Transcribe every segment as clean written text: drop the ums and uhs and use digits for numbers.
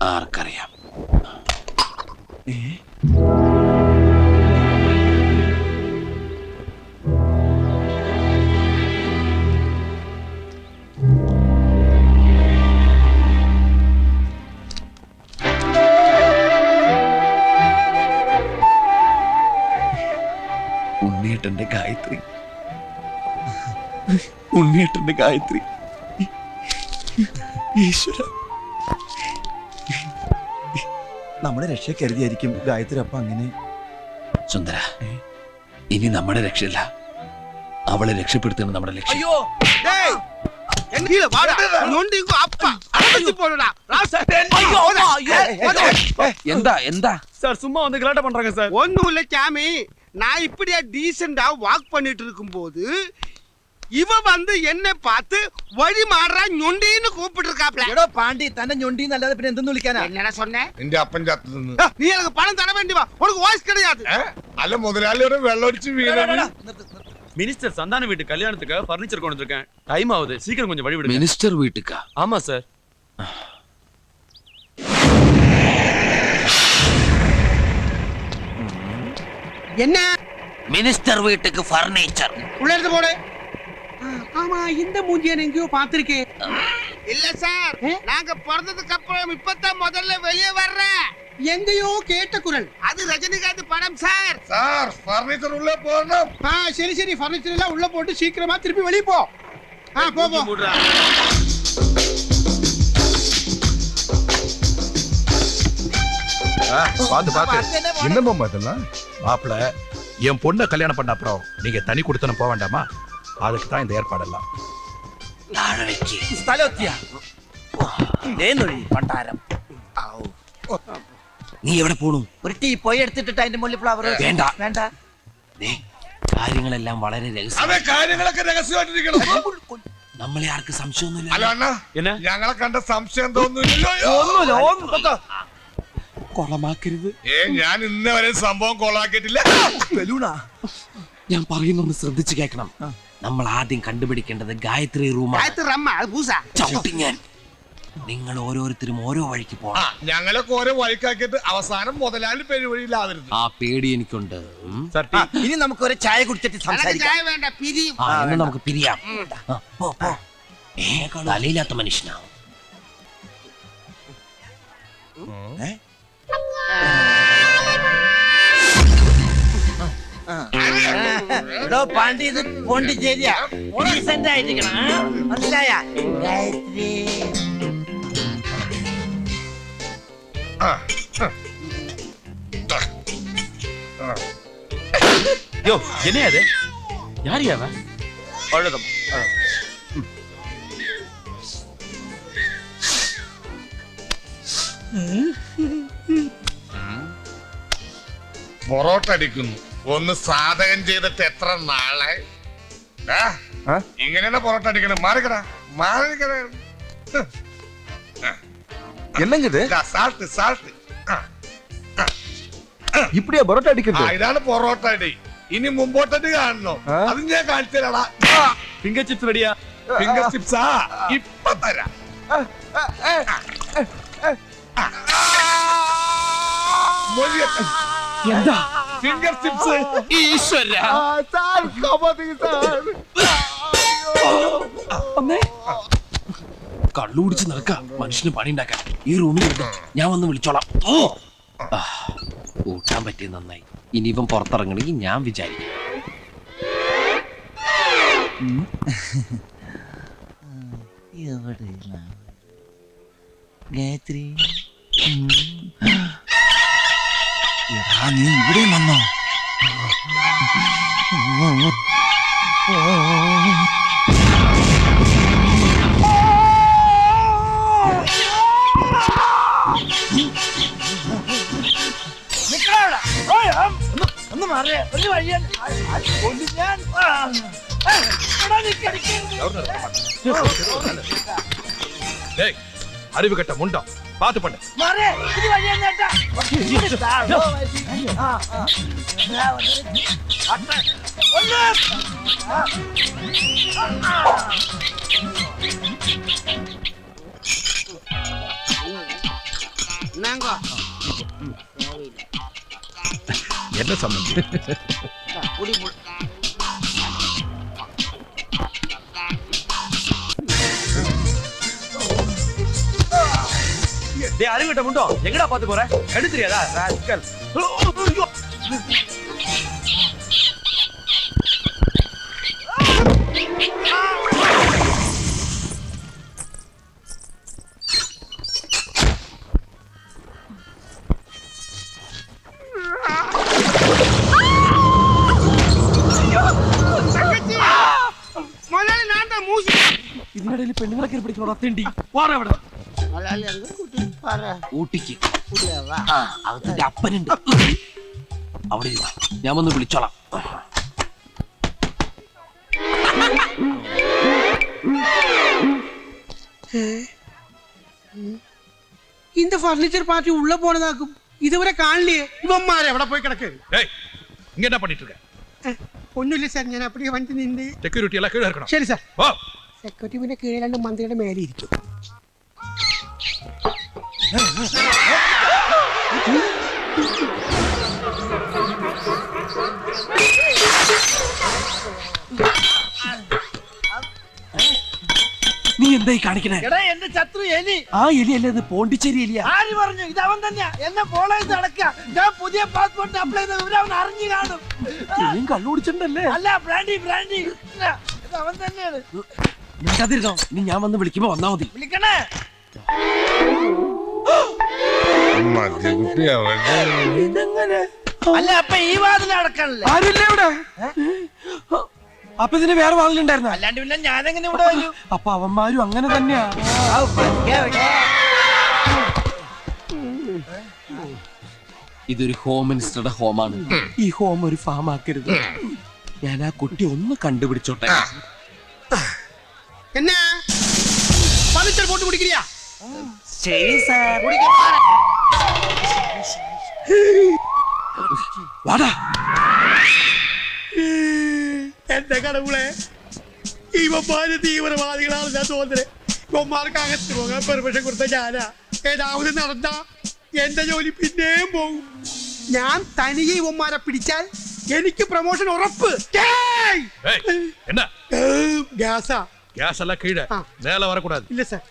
ആർക്കറിയാം. ഉണ്ണിയേട്ടന്റെ ഗായത്രി, ഉണ്ണിയേട്ടന്റെ ഗായത്രി. ഈശ്വര, നമ്മുടെ രക്ഷ കരുതിയായിരിക്കും ഗായത്രി അപ്പ അങ്ങനെ. സുന്ദര, ഇനി നമ്മുടെ രക്ഷയില്ല, അവളെ രക്ഷപ്പെടുത്തുന്ന നമ്മുടെ ലക്ഷ്യം. അയ്യോ എന്താ എന്താ சார் சும்மா வந்து கலாட்ட பண்றாங்க சார். ஒண்ணும் இல்ல சாமி, நான் இப்படியா டீசெண்டா வாக் பண்ணிட்டு இருக்கும்போது ഇവ വന്ന് എന്നെ പാത്ത് വഴി മാറാൻ ഞൊണ്ടിന്ന് കൂപ്പിട്ടിருக்காப்ல. എടോ പാണ്ടി, തന്നെ ഞൊണ്ടി എന്നല്ലാതെ പിന്നെ എന്തെന്ന് വിളിക്കാനാ? എന്നടാ சொன்னே? എന്റെ അപ്പൻ ചത്തു നിന്ന്. നീ എനിക്ക് പണം തര വേണ്ടി വാ, ഉനക്ക് വോയിസ് கிடையாது. അല്ല മുതലാളിയുടെ വെള്ളമടിച്ച് വീണത്. மினிஸ்டர் சந்தான வீட்டு கல்யாணத்துக்கு ஃபர்னிச்சர் கொண்டு வந்திருக்கேன். டைம் ஆகுது, சீக்கிரம் கொஞ்சம் வழி விடுங்க. മിനിസ്റ്റർ വീട്ടുക്കാ? ஆமா சார். என்ன மினிஸ்டர் வீட்டுக்கு ஃபர்னிச்சர் உள்ள எடுத்து போடு. ஆமா, இந்த மூஞ்சியை நான் எங்கேயோ பார்த்திருக்கேன். இல்ல சார், நாங்க பிறந்ததுக்கு அப்புறம் இப்பதான் முதல்ல வெளியே வர்றேன். எங்கேயோ கேட்ட குரல், அது ரஜினிகாந்த் படம் சார். സാർ ഫർണിച്ചർ ഉള്ളിൽ പോകണം. சரி சரி, ஃபர்னிச்சர் எல்லாம் உள்ள போட்டு சீக்கிரமா திருப்பி வெளியே போ. போ போ. பாத்து பாத்து என்னம்மா இதெல்லாம்? மாப்பிள, என் பொண்ணை கல்யாணம் பண்ண அப்புறம் நீங்க தனி கொடுத்தன போக வேண்டாமா? அதுக்கு தான் இந்த ஏற்பாடெல்லாம். നീ എവിടെ പോണു? ഒരു ടീ പോയി എടുത്തിട്ട് അതിന്റെ മുകളിൽ ഫ്ലവർ വേണ്ട വേണ്ട. കാര്യങ്ങളെല്ലാം വളരെ രഹസ്യം. അതെ, കാര്യങ്ങളൊക്കെ രഹസ്യമായിട്ടിരിക്കണം. നമ്മളെ ആർക്ക് സംശയമൊന്നുമില്ല. അല്ല അണ്ണ, என்ன ഞങ്ങളെ കണ്ട സംശയം തോന്നുന്നില്ലല്ലോ. കൊളമാക്കരുത്. ഞാൻ ഇന്ന് വരെ സംഭവം കൊളാക്കിയിട്ടില്ല. ഞാൻ പറയുന്നൊന്ന് ശ്രദ്ധിച്ചു കേൾക്കണം. നമ്മൾ ആദ്യം കണ്ടുപിടിക്കേണ്ടത് ഗായത്രി റൂമാണ്. காயத்ரி ரம்மா, அது பூசா. ചവിട്ടി ഞാൻ. നിങ്ങൾ ഓരോരുത്തരും ഓരോ വഴിക്ക് പോകണം. ഞങ്ങളൊക്കെ ഓരോ വഴിക്കാക്കിയിട്ട് അവസാനം മുതലാളി പെരുവഴിയിലാവരുത്. ആ പേടി എനിക്കുണ്ട്. Sir tea. ഇനി നമുക്ക് ഒരു ചായ കുടിച്ചിട്ട് எனக்கு സംസാരിക്കാം. சாய வேண்டாம், பிரி. എന്ന് നമുക്ക് പിരിയാം. പോ, പോ. തലയില്ലാത്ത മനുഷ്യനാവും. എടോ പാണ്ടി, ഇത് പോണ്ടിച്ചേരിയാ. ഡീസന്റ് ആയിരിക്കണം, മനസ്സിലായ? ഗായത്രി யோ என்ன அது? யார் யாவ? அழுதம். പൊറോട്ട അടിക്കുന്നു. ഒന്ന് സാധകം ചെയ്തിട്ട് എത്ര നാളെ? ഇങ്ങനെയാണ് പൊറോട്ട അടിക്കണം. മാറിക്കടാ, മാറിക്കട. என்னங்க இது? Salt salt. இப்படியா பரோட்டா அடிக்கிறது? ഇതാണ് പൊറോട്ട അടി. ഇനി മുമ്പോട്ടടി കാണണോ? അത് ഞാൻ കാണിച്ചു തരാടാ. ஃபிங்கர் சிப்ஸ் ரெடியா? ഫിംഗർ ചിപ്സാ ഇപ്പൊ തരാം. എന്താ ഫിംഗർ ചിപ്സ്. ഈശ്വര, കള്ളു കുടിച്ച് നടക്ക മനുഷ്യന് പണി ഉണ്ടാക്കാൻ. ഈ റൂമിൽ ഞാൻ വന്ന് വിളിച്ചോളാം. കൂട്ടാൻ പറ്റിയത് നന്നായി. ഇനി ഇവൻ പുറത്തിറങ്ങണമെങ്കിൽ ഞാൻ വിചാരിക്കും. ഗായത്രി, നീ ഇവിടെ വന്നോ? ഒന്ന് മാറിയ ഒരു വഴിയാണ്. அறிவு கட்ட முண்டம், பாத்து பண்ணு. நாங்க என்ன சம்பந்தி? குடி டேய் அறிவிட்ட முண்டோம் எங்கடா பாத்து போற எடுத்துறியாடா ராஸ்கல் முதல்ல நான் தான் மூசி ഇതിനിടയിൽ പെണ്ണുങ്ങളെ കയറി പിടിക്കണോടാ തെണ്ടി വാടാ അവിടെ முதல்ல அங்க கூட்டி பாரு ഊട്ടിക്ക് உள்ளவா ആ അകത്തിന്റെ അപ്പനുണ്ട് അവിടെ ഇരുന്നോ. ഞാൻ വന്ന് വിളിച്ചോളാം. இந்த ஃபர்னிச்சர் பார்ட்டி உள்ள போனதாக்கும் இதுவரை காணலையே இவன்மாരെ എവിടെ പോയി കിടക്ക് ஏய் இங்க என்ன பண்ணிட்டு இருக்க? ഒന്നുമില്ല സാർ ഞാൻ அப்படியே വണ്ടി നിന്ന് செக்யூரிட்டி எல்லாம் கீழ இருக்கணும். ശരി സാർ ஓ സെക്യൂരിറ്റി പിന്നെ കീഴിലാണ്ട് മന്ത്രിയുടെ മേലെ ഇരിക്കും നീ എന്തായി കാണിക്കണേ? എടാ എന്റെ ശത്രു എലി ആ എലി അല്ലേ ഇത് പോണ്ടിച്ചേരി എലിയാ. ആര് പറഞ്ഞു ഇത് അവൻ തന്നെയാ എന്നെ ഫോളോ ചെയ്ത് നടക്കുക ഞാൻ പുതിയ പാസ്പോർട്ട് അപ്ലൈ ചെയ്ത വിവരം അവൻ അറിഞ്ഞു കാണും നീയും കള്ളുപിടിച്ചിട്ടുണ്ടല്ലേ? അല്ല ബ്രാൻഡി ബ്രാൻഡി ഇത് അവൻ തന്നെയാണ് നിനക്കതിരുന്നോ? ഇനി ഞാൻ വന്ന് വിളിക്കുമ്പോ വന്നാ മതി. വിളിക്കണേ മദ്യകുട്ടി അവരുടെ അല്ല അപ്പൊ ഈ വാതിൽ അടക്കണല്ലേ ആരുമില്ലേ ഇവിടെ? അപ്പൊ ഇതിന് വേറെ വാതിലുണ്ടായിരുന്ന? അല്ലാണ്ട് പിന്നെ ഞാനെങ്ങനെ ഇവിടെ വരും അപ്പൊ അവന്മാരും അങ്ങനെ തന്നെയാ. ഇതൊരു ഹോം മിനിസ്റ്ററുടെ ഹോമാണ്. ഈ ഹോം ഒരു ഫാം ആക്കരുത്. ഞാൻ ആ കുട്ടി ഒന്ന് കണ്ടുപിടിച്ചോട്ടെ. എന്നാ ഫർണിച്ചർ പോട്ട് കുടിക്കില്ല ശരി സാർ. വാടാ. എന്റെ കടവുളെ ഇവന്മാര് തീവ്രവാദികളാണ് ഞാൻ തോന്നുന്നത് ഇവന്മാർക്ക് അകത്ത് പോകാൻ പെർമിഷൻ കൊടുത്ത ഞാനാ ഏതാവത് നടന്ന എന്റെ ജോലി പിന്നെയും പോകും ഞാൻ തനിയെ ഇവന്മാരെ പിടിച്ചാൽ എനിക്ക് പ്രൊമോഷൻ ഉറപ്പ് ஏய் என்ன? ഗ്യാസാ கேஸ் எல்லாம் கீழ ஆ. மேல வர கூடாது. ഇല്ല സാർ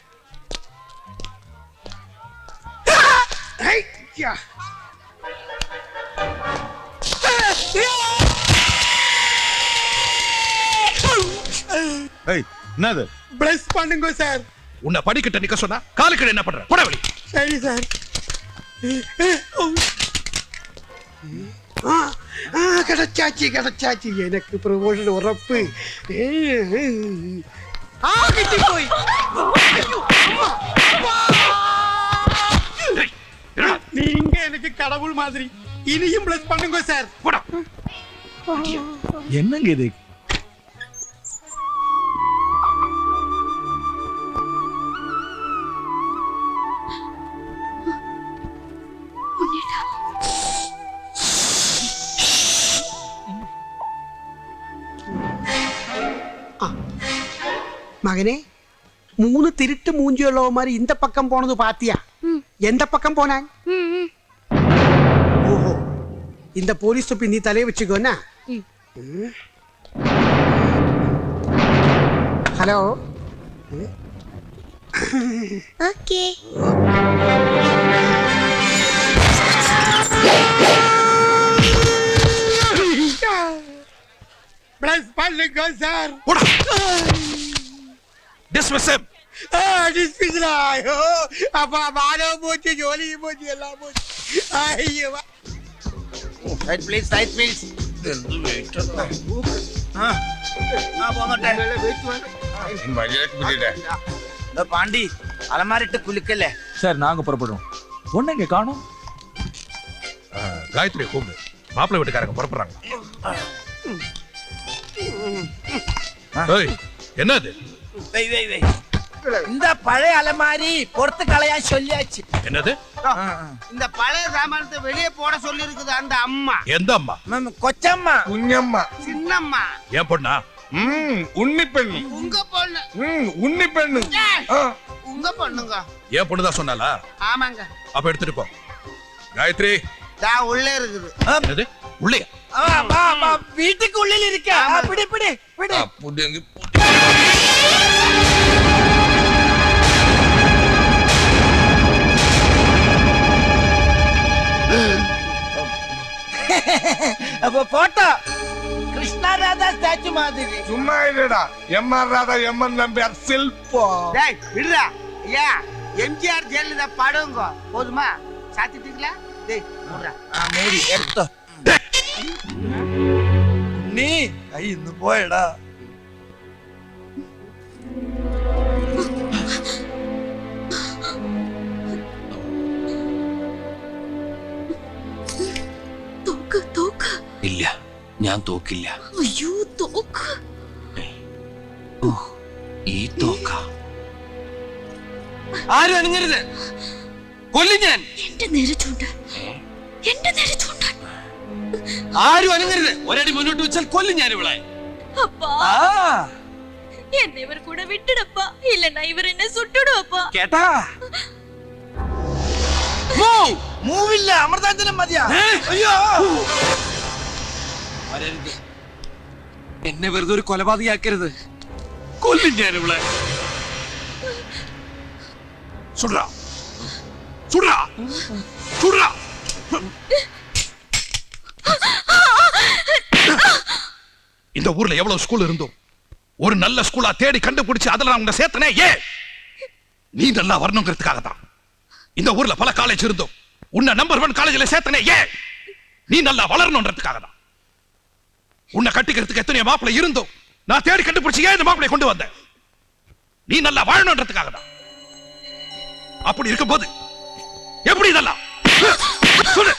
என்னது ப்ளஸ் பண்ணுங்க சார் உன்னை படிக்கிட்ட நிக்க சொன்னா காலுக்கு என்ன பண்ற? போட வெளி. சரி சார் കിടച്ചാച്ചി എനിക്ക് പ്രൊമോഷൻ ഉറപ്പ് ആ കിട്ടിപ്പോയി நீங்க எனக்கு கடவுள் மாதிரி இனியும் பிளஸ் பண்ணுங்க சார் போடா. என்னங்க இது மகனே 3 திருட்டு மூஞ்சியுள்ளவமாரி இந்த பக்கம் போனது பாத்தியா எந்த பக்கம் போனான் ஓஹோ இந்த போலீஸ் தொப்பி நீ தலைய வச்சுக்கோன்னா ஹலோ ஓகே பிளஸ் பண்ணுங்க சார் போடா. Dismiss him. ഡിസ്മിസിലായോ അപ്പൊ മാനവും പോച്ച് ജോലിയും പോച്ച് എല്ലാം പോച്ച് അയ്യോ பாண்டி அலமாரிட்டு குலுக்கல சார் நாங்க புறப்படுறோம் பொண்ணு இங்க காணோம் காயத்ரி கூப்பிடு. மாப்பிள்ளை வீட்டுக்காரங்க புறப்படுறாங்க. ஏய் என்னது? இந்த பழைய அலமாரி பொறுத்து கலையா சொல்லியாச்சு. என்னது? இந்த பழைய சாமானத்தை வெளியே போட சொல்லி இருக்குது அந்த அம்மா எந்த அம்மா? கொச்சம்மா കുഞ്ഞമ്മ சின்னம்மா ஏன் பொண்ணா? ഉണ്ണിപ്പെണ്ണ് உங்க பொண்ணு ഉണ്ണിപ്പെണ്ണ് உங்க பொண்ணுங்க. ஏன் பொண்ணுதான் சொன்னாலா? ஆமாங்க. அப்ப எடுத்துட்டு போ. காயத்ரி தா உள்ளே இருக்குது. என்னது உள்ளே? வீட்டுக்கு உள்ளில் இருக்க. பிடி பிடி பிடி. அப்ப போட்டோ கிருஷ்ணா ராதா ஸ்டாச்சு மாதிரி. சும்மா இல்லடா, எம்ஆர் ராதா எம்என் நம்பியார் சில்பம். டேய் விடுடா. ஐயா எம்ஜிஆர் ஜெயலலிதா படங்க போதுமா? சாத்திட்டீங்களா? டேய் மூடுடா. மூடி எடுத்தோ. നീ കൈ ഇന്ന് പോയടാ. തോക്ക് തോക്ക്. ഇല്ല, ഞാൻ തോക്കില്ല. അയ്യോ തോക്ക്. ഈ തോക്ക ആരും അനങ്ങരുത്, കൊല്ലും ഞാൻ. എന്റെ നേരെ ചൂണ്ടാൻ, എന്റെ നേരെ ചൂണ്ടാൻ. ആരും അനങ്ങരുത്, ഒരടി മുന്നോട്ട് വെച്ചാൽ കൊല്ലും ഞാൻ ഇവളെ. அப்பா என்ன இவர் கூட விட்டுடப்பா, இல்லன்னா இவர் என்ன சுட்டுடுவப்பா. കേട്ടാ? മൂവില്ല, അമൃതാഞ്ജനം മതിയാ. അയ്യോ, വരരുത്. എന്നെ വെറുതെ ഒരു കൊലപാതകയാക്കരുത്, കൊല്ലും ഞാൻ ഇവളെ. சுடுறா சுடுறா சுடுறா. இந்த ஊர்ல எவ்வளவு ஸ்கூல் இருந்தோம், ஒரு நல்ல ஸ்கூலா தேடி கண்டுபிடிச்சு அதுல நான் உன்னை சேர்த்தனே. ஏன்? நீ நல்லா வரணுங்கிறதுக்காக தான். இந்த ஊர்ல பல காலேஜ் இருந்தோம், உன்னை நம்பர் 1 காலேஜ்ல சேர்த்தனே. ஏன்? நீ நல்லா வளரணும்ன்றதுக்காக தான். உன்னை கட்டிக்கிறதுக்கு எத்தனை மாப்பிள்ளை இருந்தோம், நான் தேடி கண்டுபிடிச்சு ஏன் இந்த மாப்பிள்ளை கொண்டு வந்தேன்? நீ நல்லா வாழணும்ன்றதுக்காக தான். அப்படி இருக்கும்போது எப்படி இதெல்லாம் சொல்லு?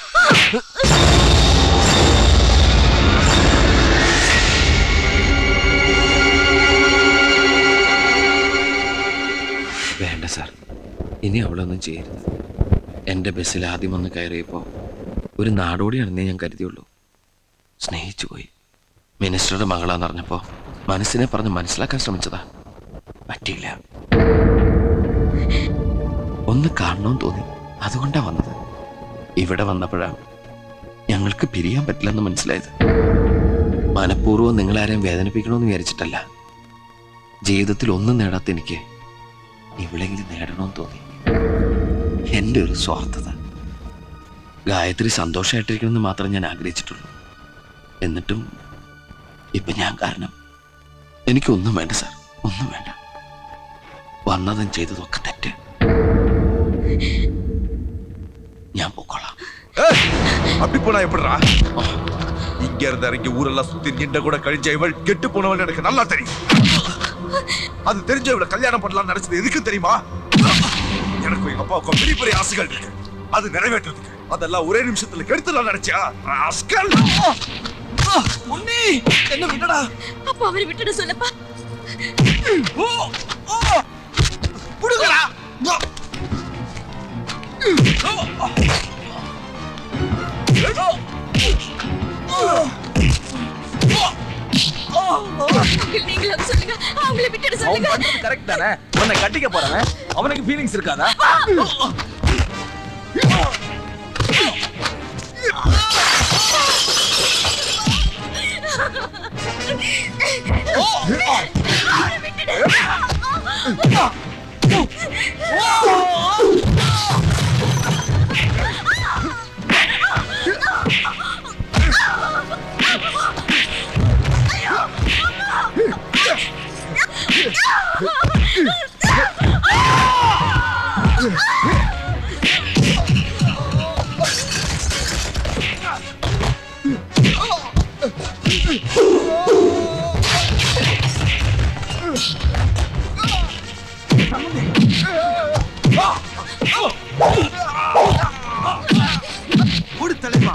വേണ്ട സാർ, ഇനി അവളൊന്നും ചെയ്യരുത്. എൻ്റെ ബസ്സിൽ ആദ്യം വന്ന് കയറിയപ്പോൾ ഒരു നാടോടിയാണെന്നേ ഞാൻ കരുതിയുള്ളൂ. സ്നേഹിച്ചു പോയി. മിനിസ്റ്ററുടെ മകളാന്ന് പറഞ്ഞപ്പോൾ മനസ്സിനെ പറഞ്ഞ് മനസ്സിലാക്കാൻ ശ്രമിച്ചതാ, പറ്റിയില്ല. ഒന്ന് കാണണമെന്ന് തോന്നി, അതുകൊണ്ടാ വന്നത്. ഇവിടെ വന്നപ്പോഴാണ് ഞങ്ങൾക്ക് പിരിയാൻ പറ്റില്ലെന്ന് മനസ്സിലായത്. മനഃപൂർവ്വം നിങ്ങളാരെയും വേദനിപ്പിക്കണമെന്ന് വിചാരിച്ചിട്ടല്ല. ജീവിതത്തിൽ ഒന്നും നേടാത്ത എനിക്ക് ഇവളെങ്കിലും നേടണമെന്ന് തോന്നി. എൻ്റെ ഒരു സ്വാർത്ഥത. ഗായത്രി സന്തോഷമായിട്ടിരിക്കണമെന്ന് മാത്രം ഞാൻ ആഗ്രഹിച്ചിട്ടുള്ളൂ. എന്നിട്ടും ഇപ്പം ഞാൻ കാരണം എനിക്കൊന്നും വേണ്ട സാർ, ഒന്നും വേണ്ട. വന്നതും ചെയ്തതൊക്കെ തെറ്റ്. ഞാൻ പോക്കോളാം. அப்படி போனா எப்படிடா? இங்க இருந்து இறங்கி ஊரெல்லாம் சுத்தி நின்ற கூட கழிஞ்ச இவள் கெட்டு போனவள் எனக்கு நல்லா தெரியும். அது தெரிஞ்ச இவளை கல்யாணம் பண்ணலாம் நினைச்சது எதுக்கு தெரியுமா? எனக்கு எங்க அப்பாவுக்கும் பெரிய பெரிய ஆசைகள் இருக்கு, அது நிறைவேற்றுறதுக்கு. அதெல்லாம் ஒரே நிமிஷத்துல கெடுத்துலாம் நினைச்சா ஆஸ்கல். ഉണ്ണി എന്നെ വിടടാ. அப்பா அவரை விட்டுட சொல்லப்பா. വിടുകടാ. நீங்களும் சொல்லுங்க, அவங்களை விட்டுட அவன் சொல்லுங்க. பண்றது கரெக்ட் தானே? உன்னை கட்டிக்க போறவன் அவனுக்கு ஃபீலிங்ஸ் இருக்காதா?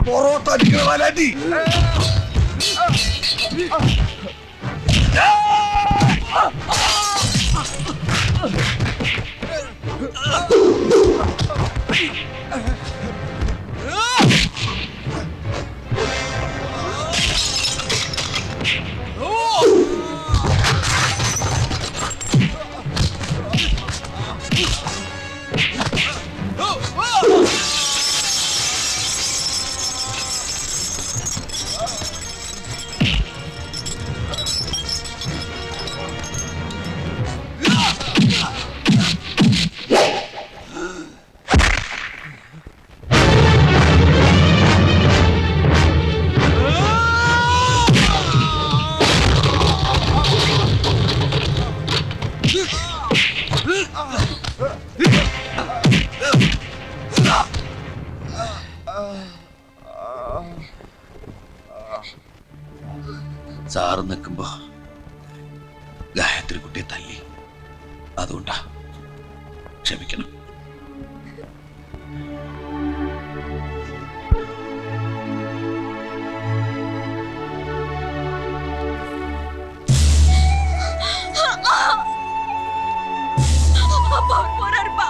பொரோட்டா அடிக்கிறவாடி. സാറ് നിൽക്കുമ്പോ ഗായത്രി കുട്ടിയെ തല്ലി. അതുകൊണ്ടാ, ക്ഷമിക്കണം. அப்பா அவர் போறாருப்பா,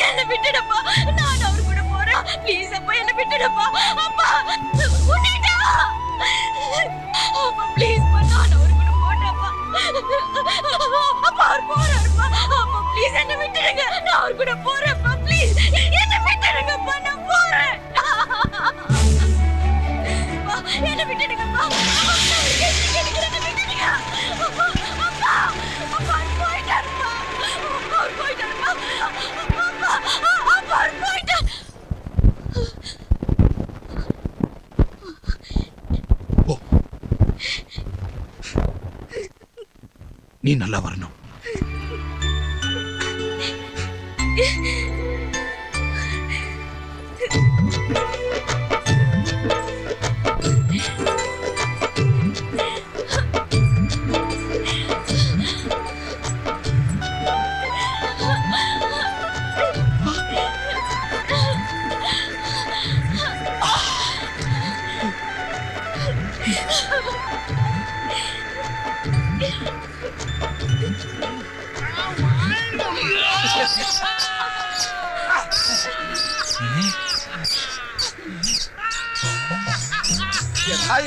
என்ன விட்டுடப்பா, நான் அவர் கூட போறேன். ப்ளீஸ் அப்பா, என்ன விட்டுடப்பா. அப்பா உன்னிட்டா அப்பா, ப்ளீஸ் பா, நான் அவர் கூட போறேன்ப்பா. அப்பா அவர் போறாருப்பா. அப்பா ப்ளீஸ் என்ன விட்டுடுங்க, நான் அவர் கூட போறேன்ப்பா. ப்ளீஸ் என்ன விட்டுடுங்கப்பா, நான் போறேன். அப்பா, என்ன விட்டுடுங்கப்பா. எனக்கு என்ன விட்டுடுங்க. அப்பா அப்பா அப்பா போயிட்டாருப்பா. அவர் போயிட்டாருப்பா. அப்பா அப்பா அவர் போயிட்டார். போ. நீ நல்லா வரணும்.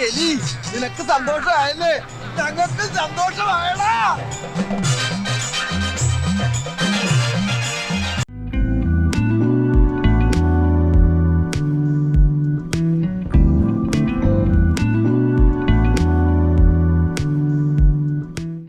എലി നിനക്ക് സന്തോഷമായല്ലേ? ഞങ്ങൾക്ക് സന്തോഷമായടാ.